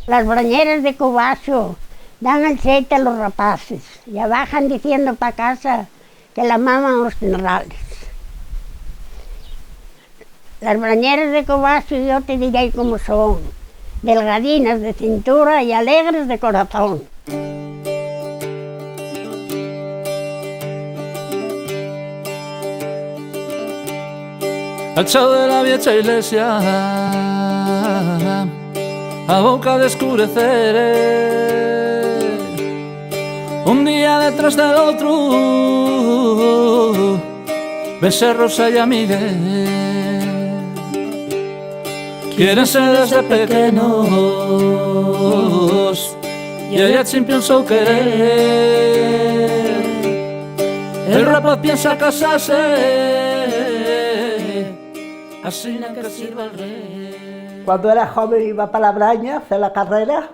Las brañeras de Cubacho dan aceite a los rapaces, ya bajan diciendo para casa que la maman los funerales. Las brañeras de Cubacho yo te diré cómo son, delgadinas de cintura y alegres de corazón. Al chao de la vieja iglesia, a boca de escurecer, un día detrás del otro, besé Rosa y a Miguel. Quieren ser desde pequeños y ella siempre pensó querer. El rapaz piensa casarse, así no que sirva el rey. Cuando era joven iba para la Braña a hacer la carrera.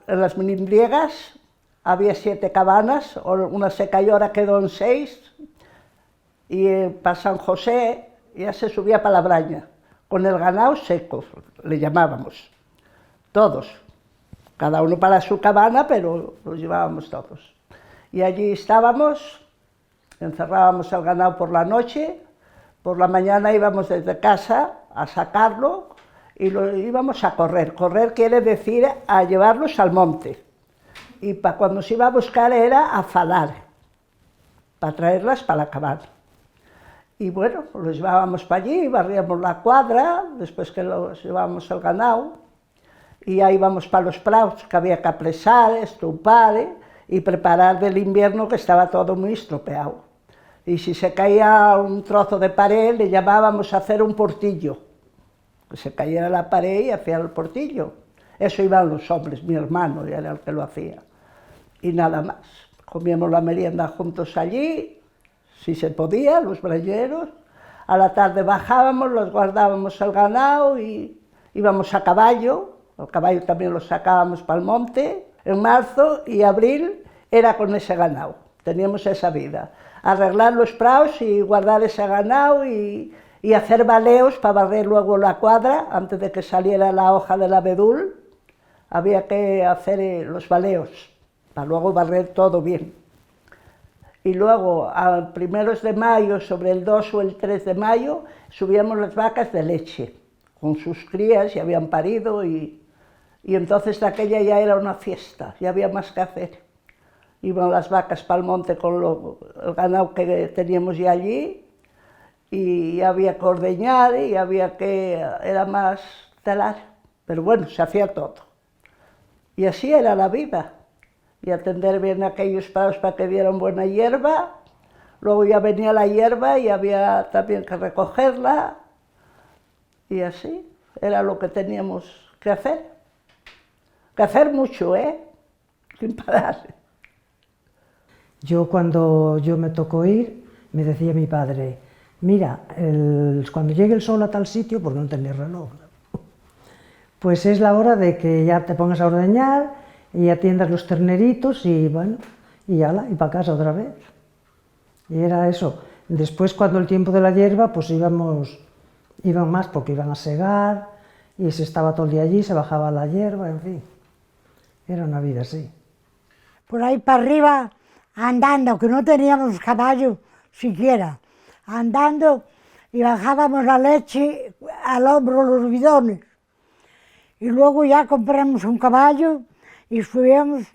En las Milindriegas había 7 cabanas, una se cayó, ahora quedó en 6. Y para San José ya se subía para la Braña, con el ganado seco, le llamábamos, todos. Cada uno para su cabana, pero los llevábamos todos. Y allí estábamos, encerrábamos el ganado por la noche. Por la mañana íbamos desde casa a sacarlo y lo íbamos a correr. Correr quiere decir a llevarlos al monte. Y cuando se iba a buscar era a falar, para traerlas para la cabana. Y bueno, los llevábamos para allí, barríamos la cuadra, después que los llevábamos al ganado, y ahí íbamos para los praus, que había que apresar, estupar y preparar del invierno, que estaba todo muy estropeado. Y si se caía un trozo de pared, le llamábamos a hacer un portillo. Que se cayera la pared y hacía el portillo. Eso iban los hombres, mi hermano era el que lo hacía. Y nada más. Comíamos la merienda juntos allí, si se podía, los brañeros. A la tarde bajábamos, los guardábamos el ganado y íbamos a caballo. El caballo también lo sacábamos para el monte. En marzo y abril era con ese ganado. Teníamos esa vida. Arreglar los praus y guardar ese ganado y hacer baleos para barrer luego la cuadra antes de que saliera la hoja del abedul. Había que hacer los baleos para luego barrer todo bien. Y luego, a primeros de mayo, sobre el 2 o el 3 de mayo, subíamos las vacas de leche con sus crías, ya habían parido y entonces de aquella ya era una fiesta, ya había más que hacer. Iban las vacas para el monte con el ganado que teníamos ya allí y había que ordeñar y era más telar, pero bueno, se hacía todo. Y así era la vida, y atender bien aquellos prados para que dieran buena hierba, luego ya venía la hierba y había también que recogerla, y así era lo que teníamos que hacer. Que hacer mucho, sin parar. Yo cuando me tocó ir, me decía mi padre, mira, cuando llegue el sol a tal sitio, porque no tenía reloj, pues es la hora de que ya te pongas a ordeñar y atiendas los terneritos y bueno, y para casa otra vez. Y era eso. Después, cuando el tiempo de la hierba, pues iban más porque iban a segar y se estaba todo el día allí, se bajaba la hierba, en fin. Era una vida así. Por ahí para arriba, andando, que no teníamos caballo siquiera, andando y bajábamos la leche al hombro, los bidones. Y luego ya compramos un caballo y subíamos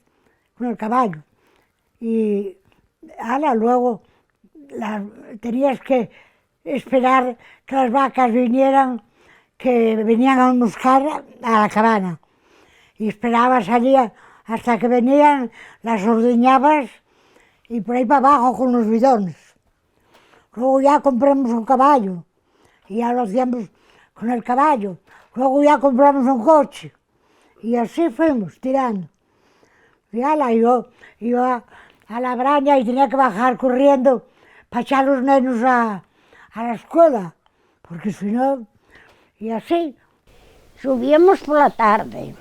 con el caballo. Y luego tenías que esperar que las vacas vinieran, que venían a buscar a la cabana. Y esperabas allí hasta que venían, las ordeñabas y por ahí para abajo con los bidones. Luego ya compramos un caballo y ya lo hacíamos con el caballo. Luego ya compramos un coche y así fuimos tirando. Y yo iba a la Braña y tenía que bajar corriendo para echar a los nenos a la escuela, porque si no, y así. Subíamos por la tarde.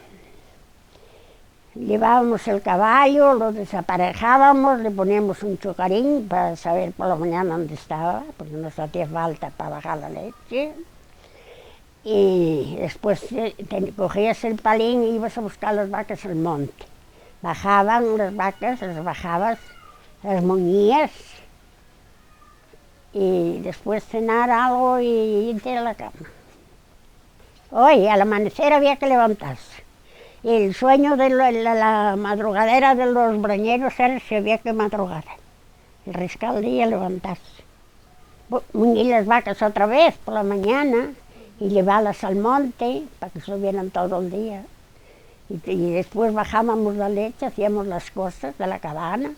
Llevábamos el caballo, lo desaparejábamos, le poníamos un chocarín para saber por la mañana dónde estaba, porque nos hacía falta para bajar la leche. y después cogías el palín y ibas a buscar las vacas al monte. Bajaban las vacas, las bajabas, las moñías y después cenar algo y irte a la cama. Hoy al amanecer había que levantarse. Y el sueño de la madrugadera de los brañeros era si había que madrugar. El riscal día levantarse. Muñir las vacas otra vez por la mañana y llevarlas al monte para que subieran todo el día. Y después bajábamos la leche, hacíamos las cosas de la cabana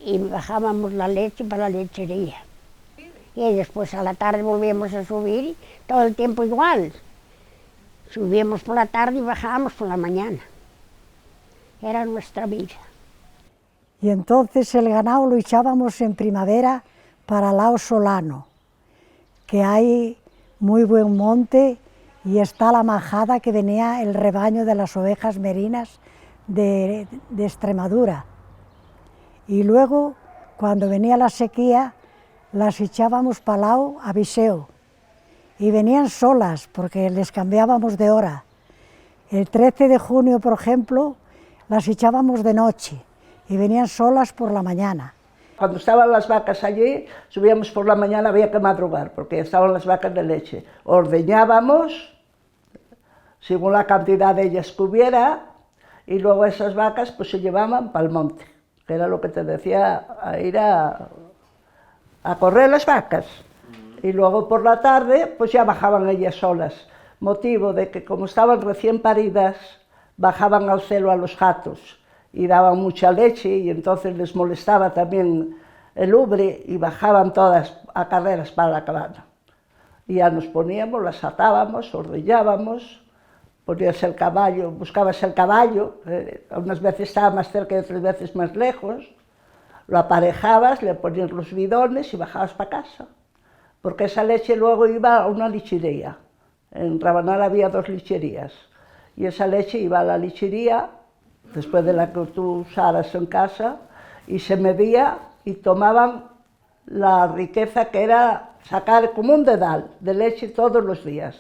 y bajábamos la leche para la lechería. Y después a la tarde volvíamos a subir, todo el tiempo igual. Subíamos por la tarde y bajábamos por la mañana. Era nuestra vida. Y entonces el ganado lo echábamos en primavera para Lao Solano, que hay muy buen monte y está la majada que venía el rebaño de las ovejas merinas de Extremadura. Y luego, cuando venía la sequía, las echábamos para Lao a Viseu. Y venían solas, porque les cambiábamos de hora. El 13 de junio, por ejemplo, las echábamos de noche y venían solas por la mañana. Cuando estaban las vacas allí, subíamos por la mañana, había que madrugar, porque estaban las vacas de leche. Ordeñábamos, según la cantidad de ellas que hubiera, y luego esas vacas pues se llevaban para el monte, que era lo que te decía, a ir a correr las vacas. Y luego por la tarde, pues ya bajaban ellas solas, motivo de que como estaban recién paridas, bajaban al celo a los gatos y daban mucha leche y entonces les molestaba también el ubre y bajaban todas a carreras para la cabana. Y ya nos poníamos, las atábamos, ordeñábamos, ponías el caballo, buscabas el caballo, unas veces estaba más cerca y otras veces más lejos, lo aparejabas, le ponías los bidones y bajabas para casa. Porque esa leche luego iba a una lechería. En Rabanal había 2 lecherías. Y esa leche iba a la lechería, después de la que tú usaras en casa, y se medía y tomaban la riqueza que era sacar como un dedal de leche todos los días.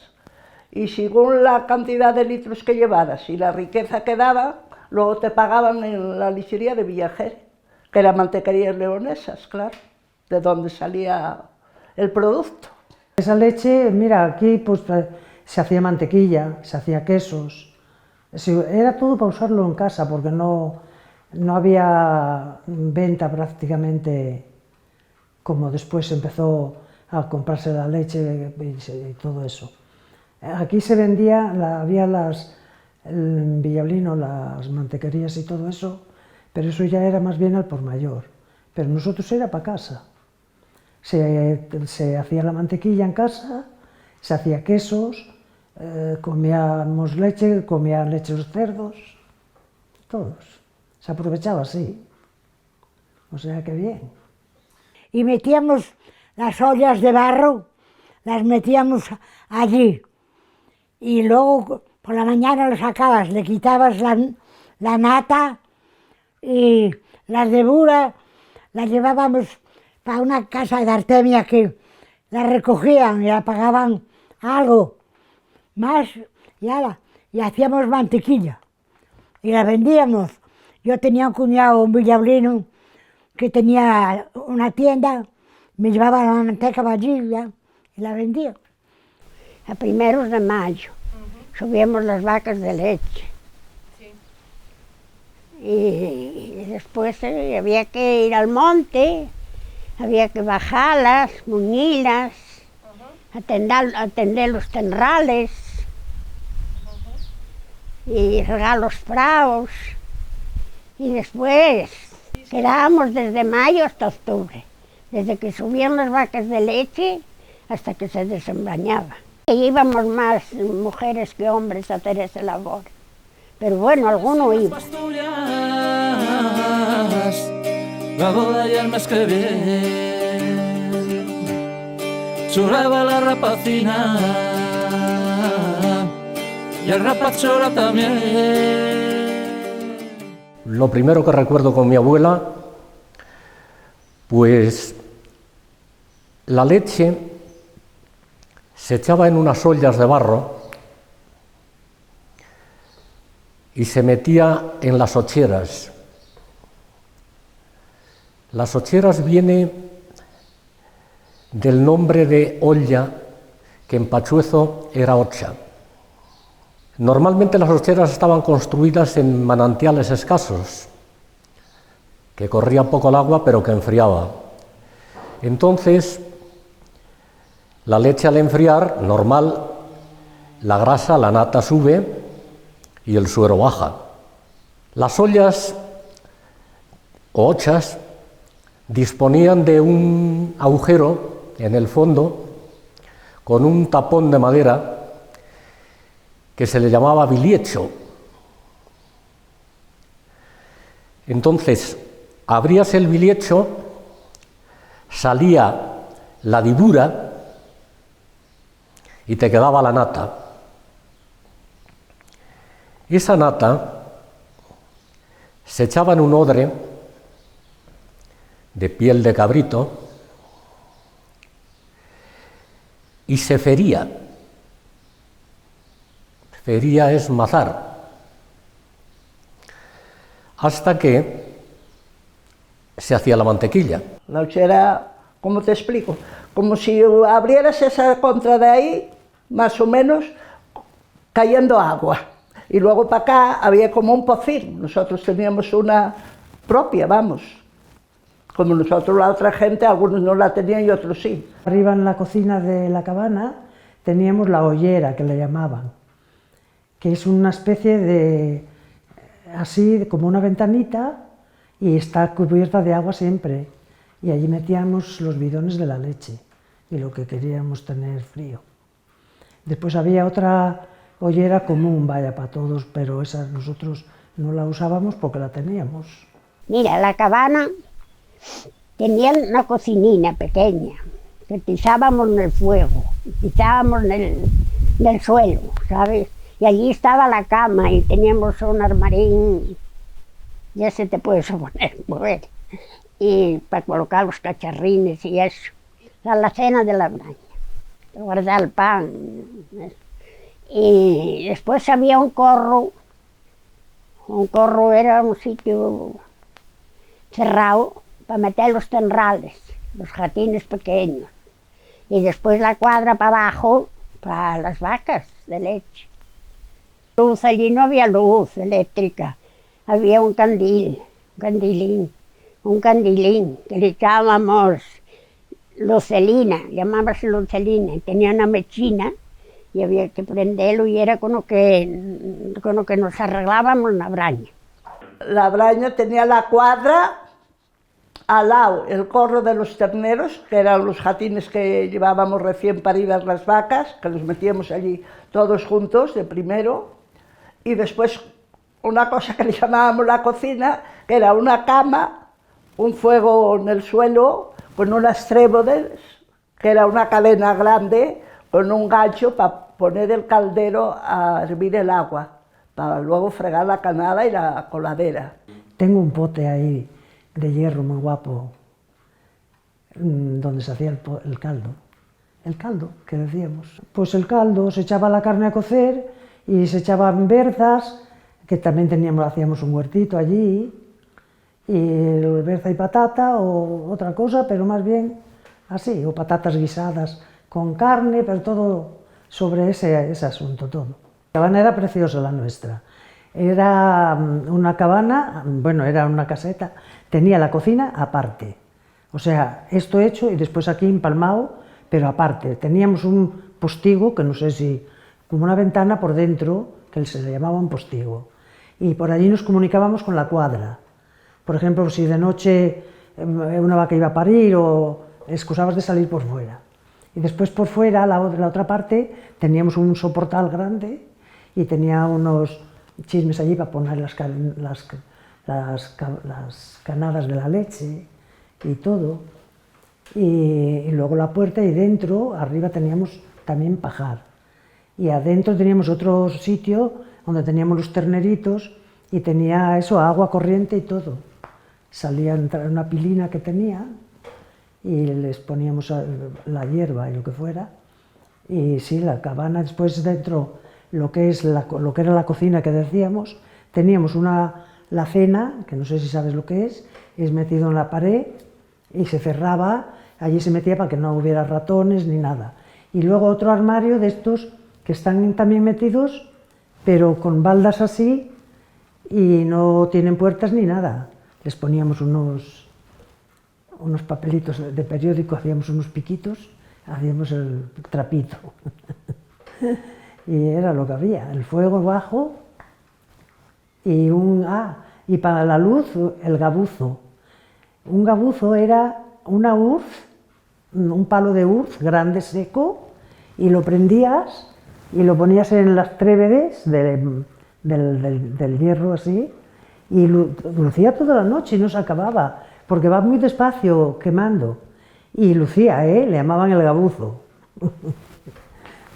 Y según la cantidad de litros que llevaras y la riqueza que daba, luego te pagaban en la lechería de Villajer, que eran mantequerías leonesas, claro, de donde salía el producto. Esa leche, mira, aquí pues se hacía mantequilla, se hacía quesos, era todo para usarlo en casa porque no había venta prácticamente como después empezó a comprarse la leche y todo eso. Aquí se vendía, había en Villablino las mantequerías y todo eso, pero eso ya era más bien al por mayor, pero nosotros era para casa. Se hacía la mantequilla en casa, se hacía quesos, comíamos leche, comían leche los cerdos, todos. Se aprovechaba así. O sea que bien. Y metíamos las ollas de barro, las metíamos allí. Y luego por la mañana lo sacabas, le quitabas la nata y las de bura las llevábamos para una casa de Artemia que la recogían y la pagaban algo más y hacíamos mantequilla y la vendíamos. Yo tenía un cuñado, un villablino, que tenía una tienda, me llevaba la manteca para allí y la vendía. A primeros de mayo subíamos las vacas de leche. Y después había que ir al monte, había que bajarlas, muñirlas, atender los tenrales y regar los prados. Y después quedábamos desde mayo hasta octubre, desde que subían las vacas de leche hasta que se desembrañaba. Y íbamos más mujeres que hombres a hacer esa labor, pero bueno, alguno iba. La boda y el mes que viene lloraba la rapacina y el rapaz llora también. Lo primero que recuerdo con mi abuela, pues la leche se echaba en unas ollas de barro y se metía en las ocheras. Las ocheras viene del nombre de olla, que en pachuezo era ocha. Normalmente las ocheras estaban construidas en manantiales escasos, que corría poco el agua pero que enfriaba. Entonces, la leche al enfriar, normal, la grasa, la nata sube y el suero baja. Las ollas o ochas disponían de un agujero en el fondo con un tapón de madera que se le llamaba biliecho. Entonces, abrías el biliecho, salía la dibura y te quedaba la nata. Esa nata se echaba en un odre de piel de cabrito y se fería. Fería es mazar. Hasta que se hacía la mantequilla. La ollera, ¿cómo te explico? Como si abrieras esa contra de ahí, más o menos, cayendo agua. Y luego para acá había como un pocín. Nosotros teníamos una propia, vamos. Como nosotros, la otra gente, algunos no la tenían y otros sí. Arriba en la cocina de la cabana teníamos la ollera, que le llamaban, que es una especie de, así como una ventanita, y está cubierta de agua siempre. Y allí metíamos los bidones de la leche y lo que queríamos tener frío. Después había otra ollera común, vaya, para todos, pero esa nosotros no la usábamos porque la teníamos. Mira, la cabana tenía una cocinina pequeña, que pisábamos en el fuego, pisábamos en el suelo, ¿sabes? Y allí estaba la cama y teníamos un armarín, ya se te puede mover, y para colocar los cacharrines y eso. La alacena de la braña, guardar el pan. Y después había un corro era un sitio cerrado para meter los tenrales, los jatines pequeños. Y después la cuadra para abajo, para las vacas de leche. Luz, allí no había luz eléctrica, había un candilín, que le llamábamos lucelina, llamábase lucelina, y tenía una mechina y había que prenderlo y era con lo que nos arreglábamos la braña. La braña tenía la cuadra, al lado el corro de los terneros, que eran los jatines que llevábamos recién paridas las vacas, que los metíamos allí todos juntos de primero, y después una cosa que le llamábamos la cocina, que era una cama, un fuego en el suelo, con unas trébodes, que era una cadena grande, con un gancho para poner el caldero a hervir el agua, para luego fregar la canada y la coladera. Tengo un pote ahí de hierro muy guapo, donde se hacía el caldo que decíamos. Pues el caldo, se echaba la carne a cocer y se echaban berzas, que también hacíamos un huertito allí, y berza y patata o otra cosa, pero más bien así, o patatas guisadas con carne, pero todo sobre ese asunto, todo. La cabana era preciosa, la nuestra. Era una cabana, bueno, era una caseta, tenía la cocina aparte. O sea, esto hecho y después aquí empalmado, pero aparte. Teníamos un postigo, que no sé si, como una ventana por dentro, que se le llamaba un postigo. Y por allí nos comunicábamos con la cuadra. Por ejemplo, si de noche una vaca iba a parir o excusabas de salir por fuera. Y después por fuera, la otra parte, teníamos un soportal grande y tenía unos chismes allí para poner las canadas de la leche y todo. Y luego la puerta y dentro, arriba teníamos también pajar. Y adentro teníamos otro sitio donde teníamos los terneritos y tenía eso, agua corriente y todo. Salía en una pilina que tenía y les poníamos la hierba y lo que fuera Y sí, la cabana, después dentro, lo que era la cocina que decíamos, teníamos la cena, que no sé si sabes lo que es metido en la pared y se cerraba, allí se metía para que no hubiera ratones ni nada. Y luego otro armario de estos que están también metidos, pero con baldas así y no tienen puertas ni nada. Les poníamos unos papelitos de periódico, hacíamos unos piquitos, hacíamos el trapito. Y era lo que había, el fuego bajo y y para la luz el gabuzo. Un gabuzo era una urz, un palo de urz grande seco, y lo prendías y lo ponías en las trévedes del hierro así, y lucía toda la noche y no se acababa, porque va muy despacio quemando. Y lucía, le llamaban el gabuzo.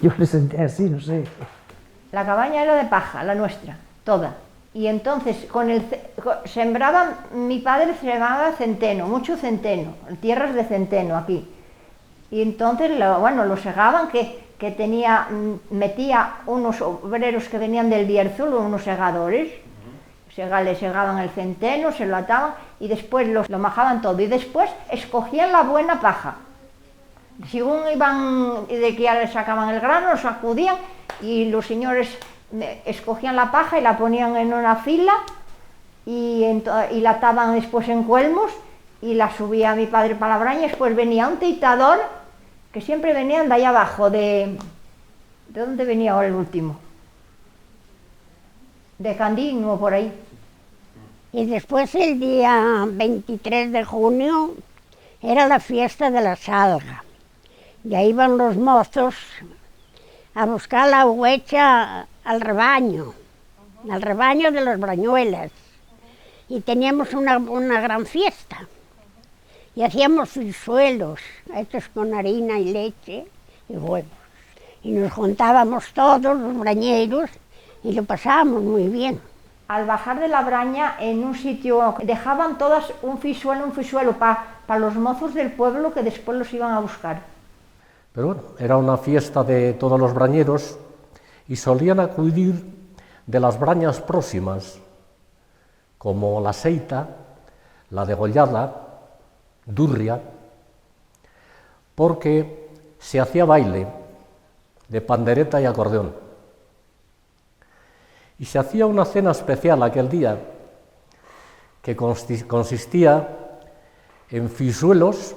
Yo le sentía así, no sé. La cabaña era de paja, la nuestra, toda. Y entonces mi padre sembraba centeno, mucho centeno, tierras de centeno aquí. Y entonces, lo segaban, metía unos obreros que venían del Bierzo, unos segadores, le segaban el centeno, se lo ataban y después lo majaban todo. Y después escogían la buena paja. Según iban, de que ya le sacaban el grano, lo sacudían y los señores escogían la paja y la ponían en una fila y la ataban después en cuelmos y la subía mi padre para la braña. Después venía un teitador que siempre venían de allá abajo, ¿de dónde venía ahora el último? De Candín o por ahí. Y después el día 23 de junio era la fiesta de la salga. Y ahí iban los mozos a buscar la huecha al rebaño de los Brañuelas. Y teníamos una gran fiesta. Y hacíamos frisuelos, hechos con harina y leche y huevos. Y nos juntábamos todos los brañeros y lo pasábamos muy bien. Al bajar de la braña, en un sitio, dejaban todas un fisuelo para los mozos del pueblo que después los iban a buscar. Pero bueno, era una fiesta de todos los brañeros y solían acudir de las brañas próximas, como la Seita, la Degollada, Durria, porque se hacía baile de pandereta y acordeón. Y se hacía una cena especial aquel día que consistía en fisuelos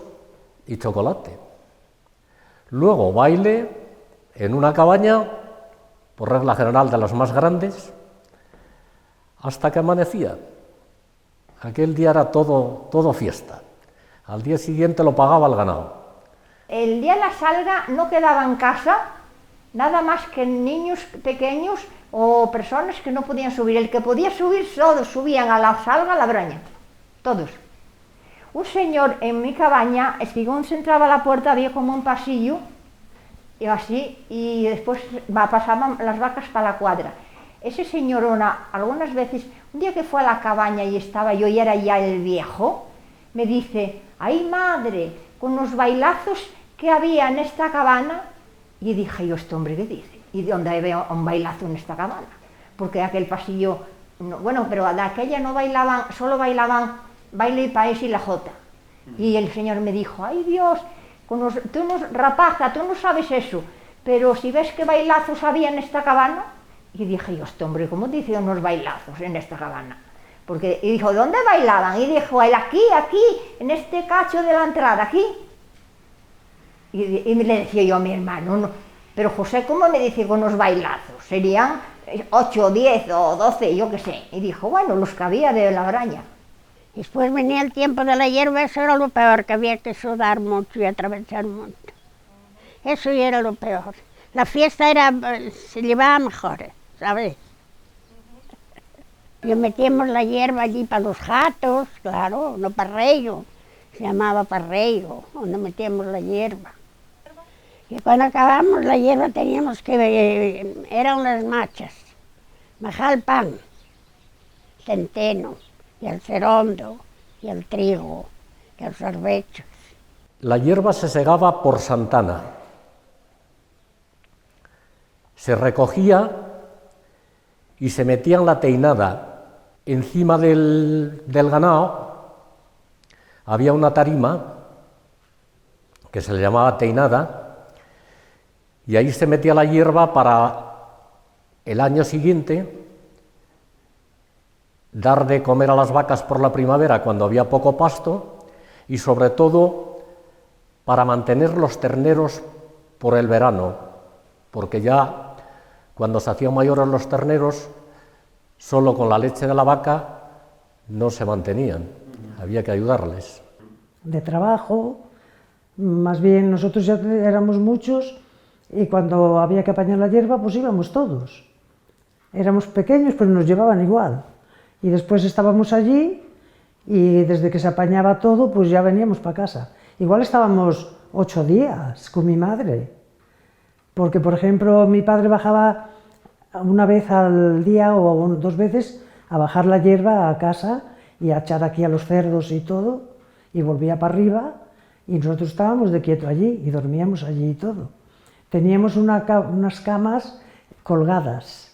y chocolate. Luego baile en una cabaña, por regla general de las más grandes, hasta que amanecía. Aquel día era todo fiesta. Al día siguiente lo pagaba el ganado. El día de la salga no quedaba en casa nada más que niños pequeños o personas que no podían subir. El que podía subir, todos subían a la salga, a la braña, todos. Un señor en mi cabaña, según se entraba a la puerta, había como un pasillo, y así, y después pasaban las vacas para la cuadra. Ese señorona, algunas veces, un día que fue a la cabaña y estaba yo y era ya el viejo, me dice: ¡ay madre! Con los bailazos que había en esta cabana. Y dije yo: ¿este hombre qué dice? ¿Y de dónde había un bailazo en esta cabana? Porque aquel pasillo, pero de aquella no bailaban, solo bailaban baile y país y la jota. Y el señor me dijo: ¡ay Dios! Rapaza, tú no sabes eso, pero si ves qué bailazos había en esta cabana. Y dije yo: este hombre, ¿cómo dice unos bailazos en esta cabana? Y dijo: ¿dónde bailaban? Y dijo él: aquí, en este cacho de la entrada, aquí. Y le decía yo a mi hermano: no, pero José, ¿cómo me dice con unos bailazos? Serían 8, 10 o 12, yo qué sé. Y dijo: bueno, los que había de la braña. Después venía el tiempo de la hierba, eso era lo peor, que había que sudar mucho y atravesar mucho. Eso ya era lo peor. La fiesta se llevaba mejor, ¿sabes? Y metíamos la hierba allí para los jatos, claro, no parreiro, se llamaba parreiro, donde metíamos la hierba. Y cuando acabamos la hierba teníamos eran las machas, majar el pan, centeno, y el cerondo, y el trigo, y los arbechos. La hierba se segaba por Santana. se recogía y se metía en la teinada. Encima del ganado había una tarima que se le llamaba teinada, y ahí se metía la hierba para el año siguiente dar de comer a las vacas por la primavera cuando había poco pasto, y sobre todo para mantener los terneros por el verano, porque ya cuando se hacían mayores los terneros, solo con la leche de la vaca no se mantenían, había que ayudarles. De trabajo, más bien nosotros ya éramos muchos y cuando había que apañar la hierba pues íbamos todos. Éramos pequeños pero nos llevaban igual. Y después estábamos allí y desde que se apañaba todo pues ya veníamos para casa. Igual estábamos 8 días con mi madre, porque por ejemplo mi padre bajaba una vez al día o 2 veces a bajar la hierba a casa y a echar aquí a los cerdos y todo, y volvía para arriba y nosotros estábamos de quieto allí y dormíamos allí y todo. Teníamos unas camas colgadas,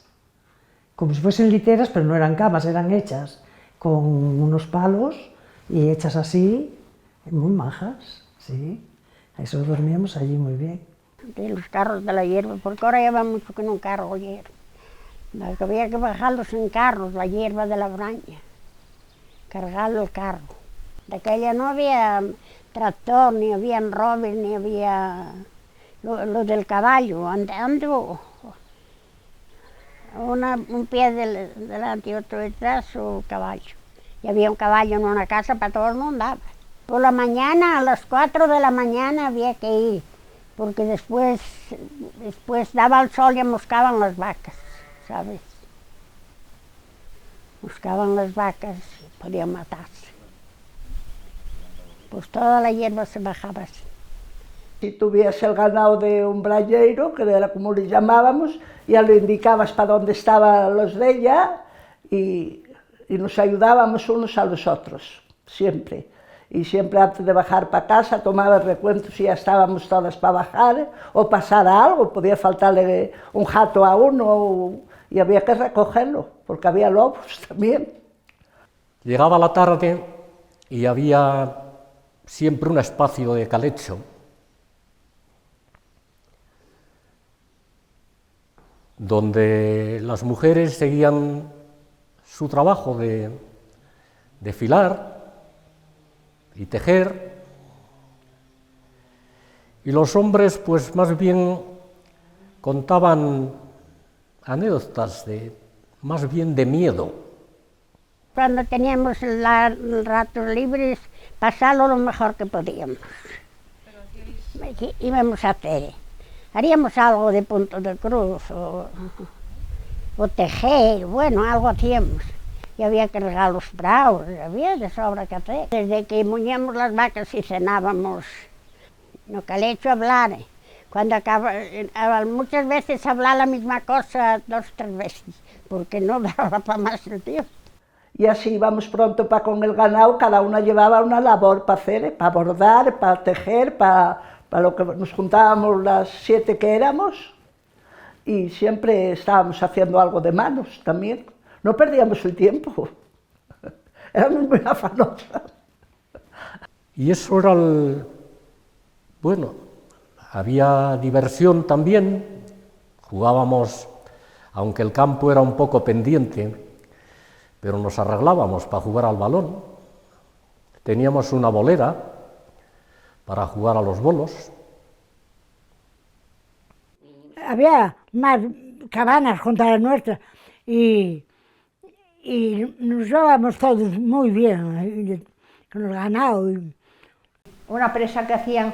como si fuesen literas, pero no eran camas, eran hechas con unos palos y hechas así, muy majas, sí. Eso dormíamos allí muy bien. De los carros de la hierba, porque ahora lleva mucho que no cargo hierba. Había que bajarlos en carros, la hierba de la braña, cargarlo el carro. De aquella no había tractor, ni había enrobes, ni había lo del caballo, andando un pie delante y otro detrás, o caballo. Y había un caballo en una casa para todo el mundo. Por la mañana, a las 4 de la mañana había que ir, porque después daba el sol y moscaban las vacas, ¿sabes? Moscaban las vacas y podían matarse. Pues toda la hierba se bajaba así. Si tuviese el ganado de un brañeiro, que era como le llamábamos, ya le indicabas para dónde estaban los de ella y nos ayudábamos unos a los otros, siempre. Y siempre antes de bajar para casa tomaba el recuento si ya estábamos todas para bajar o pasara algo, podía faltarle un jato a uno y había que recogerlo, porque había lobos también. Llegaba la tarde y había siempre un espacio de calecho. Donde las mujeres seguían su trabajo de filar y tejer, y los hombres pues más bien contaban anécdotas más bien de miedo. Cuando teníamos ratos libres, pasarlo lo mejor que podíamos. Íbamos a hacer. Haríamos algo de punto de cruz o tejer, bueno, algo hacíamos. Y había que regar los praos, había de sobra que hacer. Desde que muñíamos las vacas y cenábamos, no calecho hablar. Cuando muchas veces hablar la misma cosa 2 o 3 veces, porque no daba para más el tiempo. Y así íbamos pronto para con el ganado, cada una llevaba una labor para hacer, para bordar, para tejer, para lo que nos juntábamos las 7 que éramos, y siempre estábamos haciendo algo de manos también. No perdíamos el tiempo, éramos muy afanosas. Y eso era bueno, había diversión también, jugábamos, aunque el campo era un poco pendiente, pero nos arreglábamos para jugar al balón. Teníamos una bolera para jugar a los bolos. Había más cabanas junto a la nuestra y nos llevábamos todos muy bien con el ganado. Una presa que hacían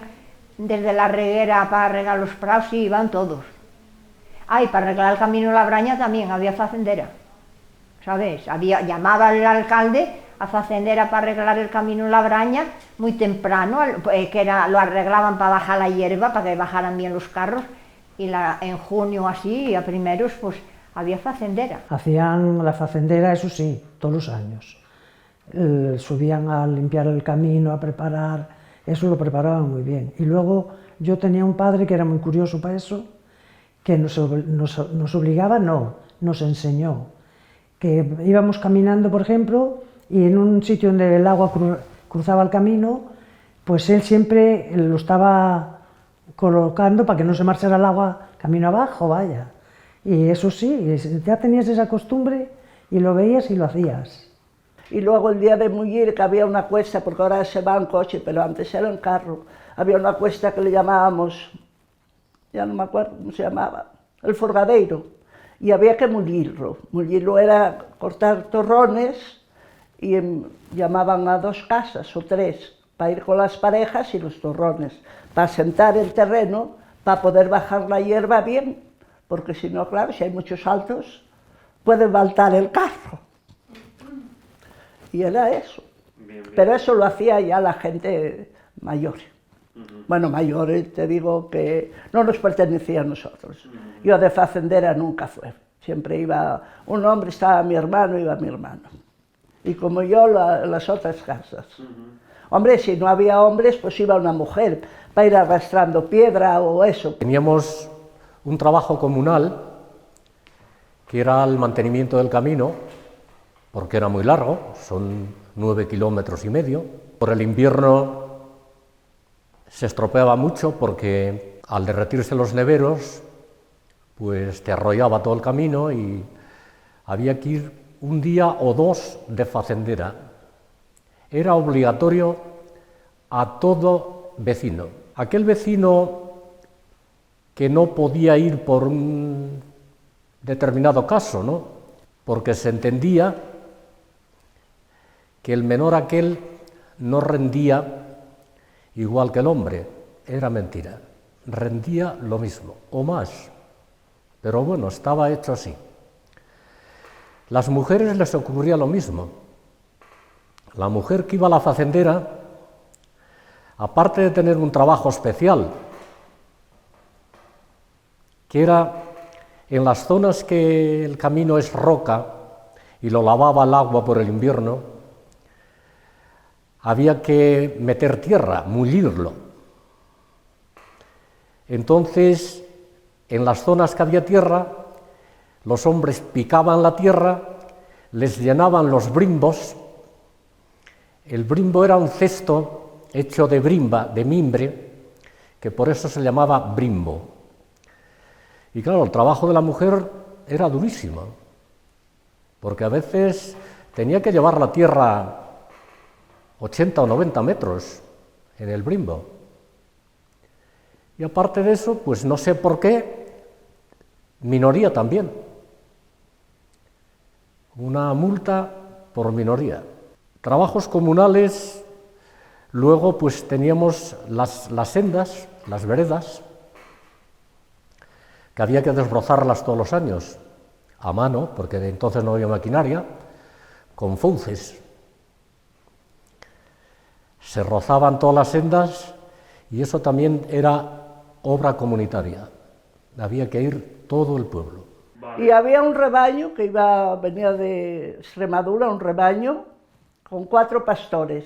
desde la reguera para regar los prados y iban todos. Y para arreglar el camino de la Braña también había facendera, ¿sabes? Llamaba el alcalde a facendera para arreglar el camino de la Braña muy temprano, lo arreglaban para bajar la hierba, para que bajaran bien los carros, y en junio así, a primeros, pues había facendera. Hacían la facendera, eso sí, todos los años. Subían a limpiar el camino, a preparar, eso lo preparaban muy bien. Y luego yo tenía un padre que era muy curioso para eso, que nos obligaba, no, nos enseñó. Que íbamos caminando, por ejemplo, y en un sitio donde el agua cruzaba el camino, pues él siempre lo estaba colocando para que no se marchara el agua camino abajo, vaya. Y eso sí, ya tenías esa costumbre y lo veías y lo hacías. Y luego el día de Mullir, que había una cuesta, porque ahora se va en coche, pero antes era en carro, había una cuesta que le llamábamos, ya no me acuerdo cómo se llamaba, el Forgadeiro, y había que mullirlo. Mullirlo era cortar torrones y llamaban a 2 casas o 3 para ir con las parejas y los torrones, para sentar el terreno, para poder bajar la hierba bien, porque si no, claro, si hay muchos saltos, puede faltar el carro. Y era eso. Bien. Pero eso lo hacía ya la gente mayor. Bueno, mayores, te digo que no nos pertenecía a nosotros. Yo de facendera nunca fue. Siempre iba un hombre, estaba mi hermano, iba mi hermano. Y como yo, las otras casas. Hombre, si no había hombres, pues iba una mujer para ir arrastrando piedra o eso. Teníamos un trabajo comunal, que era el mantenimiento del camino, porque era muy largo, son 9,5 kilómetros. Por el invierno se estropeaba mucho porque al derretirse los neveros, pues te arrollaba todo el camino y había que ir un día o 2 de facendera. Era obligatorio a todo vecino. Aquel vecino que no podía ir por un determinado caso, ¿no? Porque se entendía que el menor aquel no rendía igual que el hombre. Era mentira, rendía lo mismo o más, pero bueno, estaba hecho así. Las mujeres les ocurría lo mismo. La mujer que iba a la facendera, aparte de tener un trabajo especial, que era en las zonas que el camino es roca y lo lavaba el agua por el invierno, había que meter tierra, mullirlo. Entonces, en las zonas que había tierra, los hombres picaban la tierra, les llenaban los brimbos. El brimbo era un cesto hecho de brimba, de mimbre, que por eso se llamaba brimbo. Y claro, el trabajo de la mujer era durísimo, porque a veces tenía que llevar la tierra 80 o 90 metros en el brimbo. Y aparte de eso, pues no sé por qué, minoría también. Una multa por minoría. Trabajos comunales, luego pues teníamos las sendas, las veredas, que había que desbrozarlas todos los años, a mano, porque de entonces no había maquinaria, con fauces. Se rozaban todas las sendas y eso también era obra comunitaria. Había que ir todo el pueblo. Y había un rebaño que venía de Extremadura, un rebaño con 4 pastores.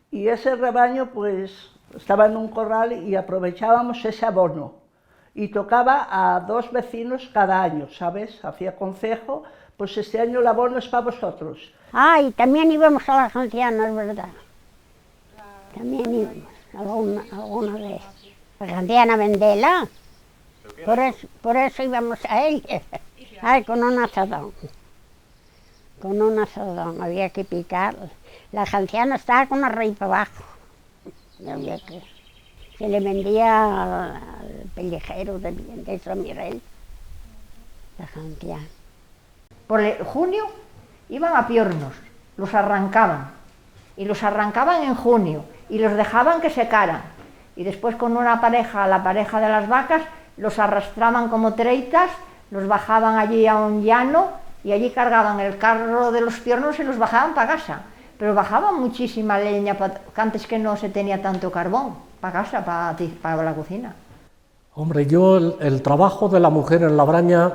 Y ese rebaño pues estaba en un corral y aprovechábamos ese abono. Y tocaba a 2 vecinos cada año, ¿sabes? Hacía concejo, pues este año el abono es para vosotros. Ah, y también íbamos a las ancianas, ¿verdad? También íbamos, alguna vez. La anciana Vendela, por eso íbamos a ella. Ay, con un asadón. Con un asadón, había que picar. La anciana estaba con la raíz para abajo. Se le vendía al pellejero de San Miguel, la anciana. Por junio iban a piornos, los arrancaban, y los arrancaban en junio, y los dejaban que secaran, y después con una pareja, la pareja de las vacas, los arrastraban como treitas, los bajaban allí a un llano, y allí cargaban el carro de los piornos y los bajaban para casa, pero bajaban muchísima leña, antes que no se tenía tanto carbón, para casa, para la cocina. Hombre, yo el trabajo de la mujer en Labraña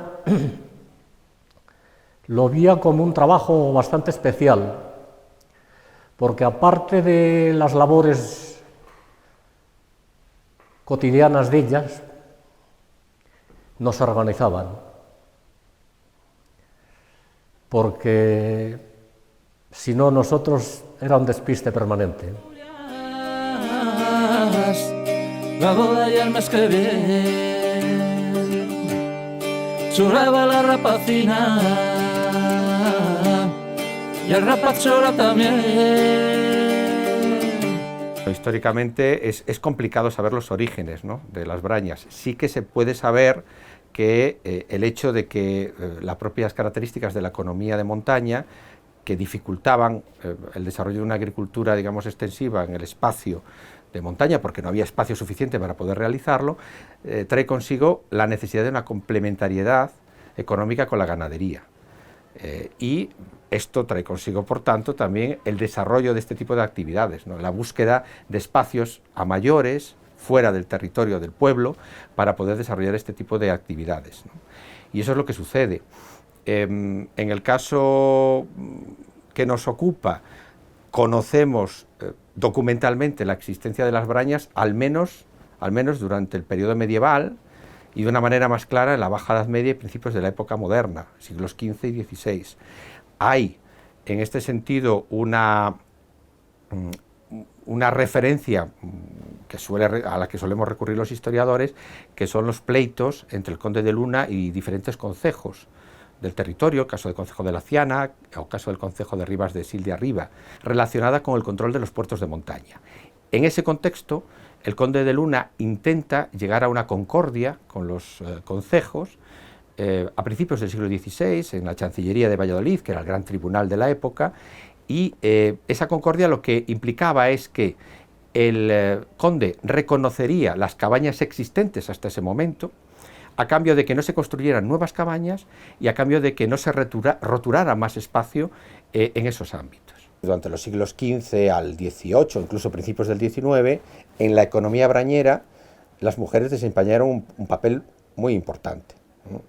lo veía como un trabajo bastante especial, porque aparte de las labores cotidianas de ellas, no se organizaban, porque si no nosotros era un despiste permanente. La boda y el mes que viene lloraba la rapacina y el rapaz llora también. Históricamente es complicado saber los orígenes, ¿no?, de las brañas. Sí que se puede saber que el hecho de que las propias características de la economía de montaña, que dificultaban el desarrollo de una agricultura, digamos, extensiva en el espacio de montaña, porque no había espacio suficiente para poder realizarlo, trae consigo la necesidad de una complementariedad económica con la ganadería. Y esto trae consigo, por tanto, también el desarrollo de este tipo de actividades, ¿no?, la búsqueda de espacios a mayores, fuera del territorio del pueblo, para poder desarrollar este tipo de actividades, ¿no? Y eso es lo que sucede. En el caso que nos ocupa, conocemos documentalmente la existencia de las brañas, al menos durante el periodo medieval, y de una manera más clara en la Baja Edad Media y principios de la época moderna, siglos XV y XVI. Hay, en este sentido, una referencia a la que solemos recurrir los historiadores, que son los pleitos entre el conde de Luna y diferentes concejos del territorio, caso del concejo de Laciana o caso del concejo de Ribas de Sil de Arriba, relacionada con el control de los puertos de montaña. En ese contexto, el conde de Luna intenta llegar a una concordia con los concejos a principios del siglo XVI, en la Chancillería de Valladolid, que era el gran tribunal de la época, y esa concordia lo que implicaba es que el conde reconocería las cabañas existentes hasta ese momento, a cambio de que no se construyeran nuevas cabañas y a cambio de que no se roturara más espacio en esos ámbitos. Durante los siglos XV al XVIII, incluso principios del XIX, en la economía brañera, las mujeres desempeñaron un papel muy importante, ¿no?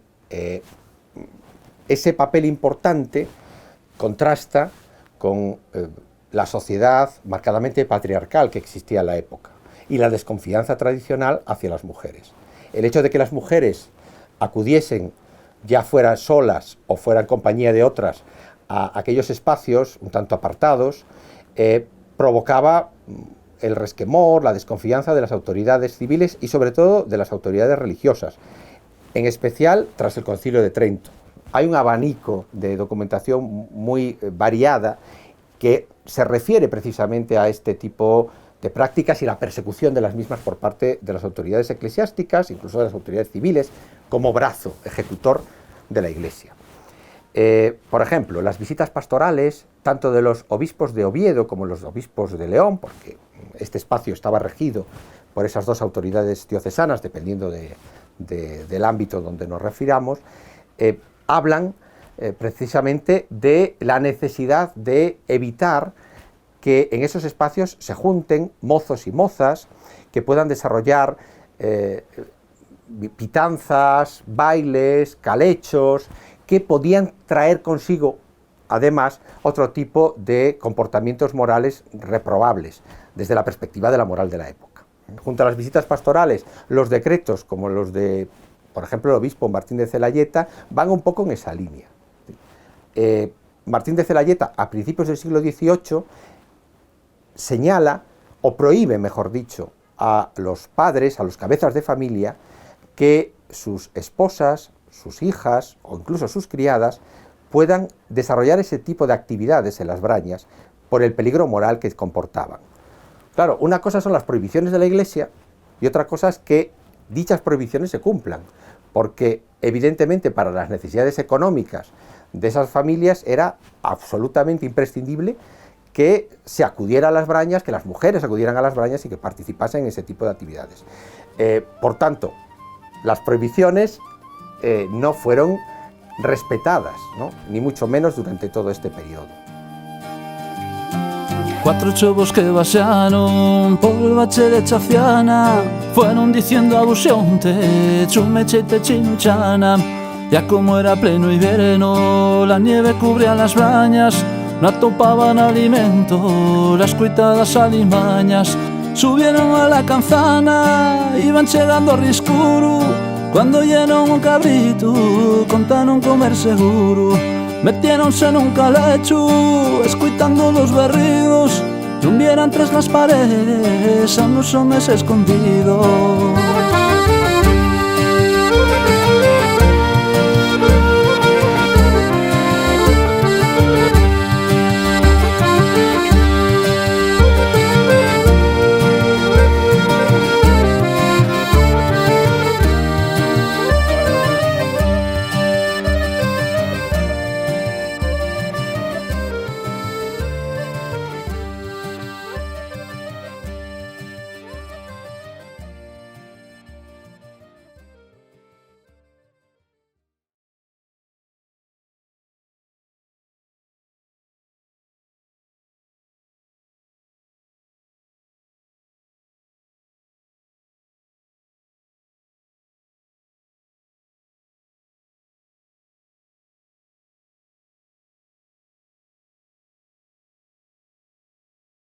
Ese papel importante contrasta con la sociedad marcadamente patriarcal que existía en la época y la desconfianza tradicional hacia las mujeres. El hecho de que las mujeres acudiesen, ya fueran solas o fueran en compañía de otras, a aquellos espacios un tanto apartados, provocaba el resquemor, la desconfianza de las autoridades civiles y sobre todo de las autoridades religiosas, en especial tras el Concilio de Trento. Hay un abanico de documentación muy variada que se refiere precisamente a este tipo de prácticas y la persecución de las mismas por parte de las autoridades eclesiásticas, incluso de las autoridades civiles, como brazo ejecutor de la Iglesia. Por ejemplo, las visitas pastorales, tanto de los obispos de Oviedo como los obispos de León, porque este espacio estaba regido por esas dos autoridades diocesanas, dependiendo del ámbito donde nos refiramos, hablan precisamente de la necesidad de evitar que en esos espacios se junten mozos y mozas que puedan desarrollar pitanzas, bailes, calechos, que podían traer consigo, además, otro tipo de comportamientos morales reprobables, desde la perspectiva de la moral de la época. Junto a las visitas pastorales, los decretos, como los de, por ejemplo, el obispo Martín de Celayeta, van un poco en esa línea. Martín de Celayeta, a principios del siglo XVIII, señala, o prohíbe, mejor dicho, a los padres, a los cabezas de familia, que sus esposas, sus hijas o incluso sus criadas puedan desarrollar ese tipo de actividades en las brañas por el peligro moral que comportaban. Claro, una cosa son las prohibiciones de la Iglesia y otra cosa es que dichas prohibiciones se cumplan, porque evidentemente para las necesidades económicas de esas familias era absolutamente imprescindible que se acudiera a las brañas, que las mujeres acudieran a las brañas y que participasen en ese tipo de actividades. Por tanto, las prohibiciones no fueron respetadas, ¿no?, ni mucho menos durante todo este periodo. Cuatro chovos que baixaron polo bache de Chaciana fueron diciendo a buxeonte chumeche te chinchana. Ya como era pleno invierno, la nieve cubría las brañas, no atopaban alimento, las cuitadas alimañas. Subieron a la canzana, iban llegando a riscuro, Cuando llenon un cabrito, contaron comer seguro. Metiéronse en un calecho, escuitando los berridos. Rumbieran tras las paredes a unos hombres escondidos.